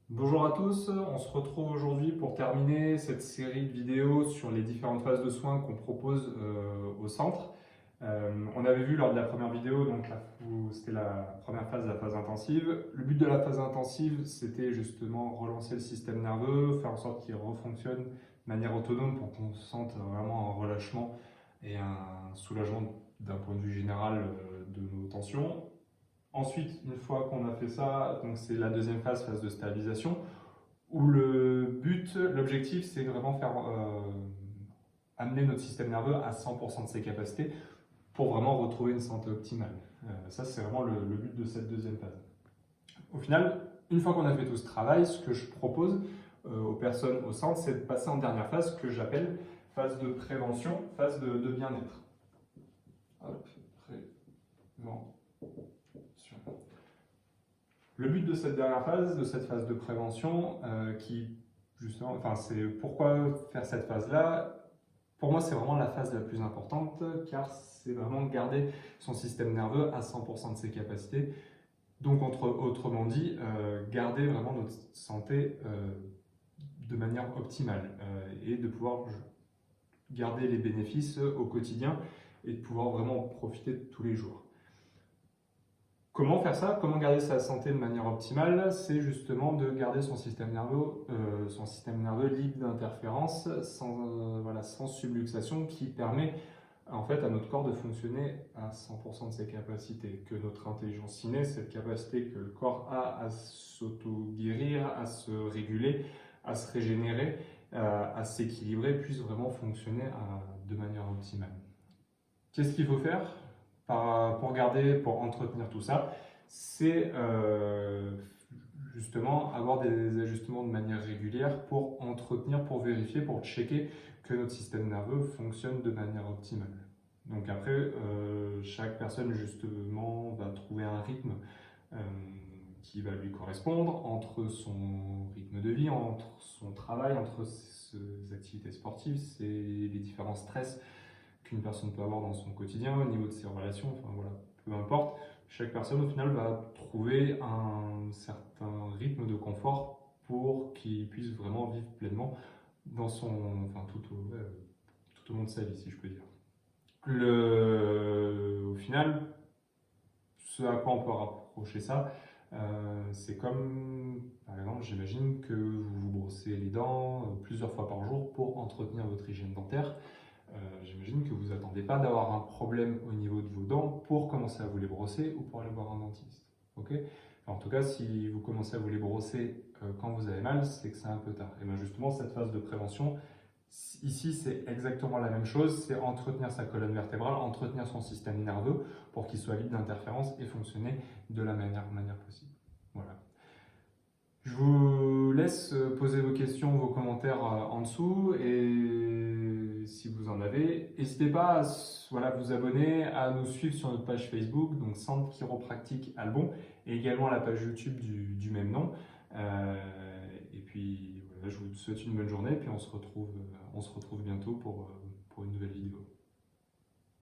Bonjour à tous, on se retrouve aujourd'hui pour terminer cette série de vidéos sur les différentes phases de soins qu'on propose au centre. On avait vu lors de la première vidéo, donc où c'était la première phase, la phase intensive. Le but de la phase intensive, c'était justement relancer le système nerveux, faire en sorte qu'il refonctionne de manière autonome pour qu'on sente vraiment un relâchement et un soulagement d'un point de vue général de nos tensions. Ensuite, une fois qu'on a fait ça, donc c'est la deuxième phase, phase de stabilisation, où l'objectif, c'est vraiment faire amener notre système nerveux à 100% de ses capacités pour vraiment retrouver une santé optimale. Ça, c'est vraiment le but de cette deuxième phase. Au final, une fois qu'on a fait tout ce travail, ce que je propose aux personnes au centre, c'est de passer en dernière phase que j'appelle phase de prévention, phase de bien-être. Hop, prévention. Le but de cette dernière phase, de cette phase de prévention, c'est pourquoi faire cette phase-là. Pour moi, c'est vraiment la phase la plus importante, car c'est vraiment garder son système nerveux à 100% de ses capacités. Donc, autrement dit, garder vraiment notre santé de manière optimale et de pouvoir garder les bénéfices au quotidien et de pouvoir vraiment en profiter tous les jours. Comment faire ça? Comment garder sa santé de manière optimale? C'est justement de garder son système nerveux libre d'interférences, sans subluxation, qui permet en fait à notre corps de fonctionner à 100% de ses capacités. Que notre intelligence innée, cette capacité que le corps a à s'auto-guérir, à se réguler, à se régénérer, à s'équilibrer, puisse vraiment fonctionner de manière optimale. Qu'est-ce qu'il faut faire pour entretenir tout ça? C'est justement avoir des ajustements de manière régulière pour entretenir, pour vérifier, pour checker que notre système nerveux fonctionne de manière optimale. Donc après, chaque personne justement va trouver un rythme qui va lui correspondre entre son rythme de vie, entre son travail, entre ses activités sportives, les différents stress qu'une personne peut avoir dans son quotidien, au niveau de ses relations, enfin voilà, peu importe. Chaque personne au final va trouver un certain rythme de confort pour qu'il puisse vraiment vivre pleinement dans tout au long de sa vie, si je peux dire. Au final, ce à quoi on peut rapprocher ça, c'est comme, par exemple, j'imagine que vous vous brossez les dents plusieurs fois par jour pour entretenir votre hygiène dentaire. J'imagine que vous n'attendez pas d'avoir un problème au niveau de vos dents pour commencer à vous les brosser ou pour aller voir un dentiste. Okay, en tout cas, si vous commencez à vous les brosser quand vous avez mal, c'est que c'est un peu tard. Et bien justement, cette phase de prévention, ici, c'est exactement la même chose, c'est entretenir sa colonne vertébrale, entretenir son système nerveux pour qu'il soit libre d'interférences et fonctionner de la manière possible. Voilà. Je vous laisse poser vos questions, vos commentaires en dessous et si vous en avez, n'hésitez pas à vous abonner, à nous suivre sur notre page Facebook, donc Centre Chiropractique Albon, et également la page YouTube du même nom. Et puis voilà, je vous souhaite une bonne journée, puis on se retrouve bientôt pour une nouvelle vidéo.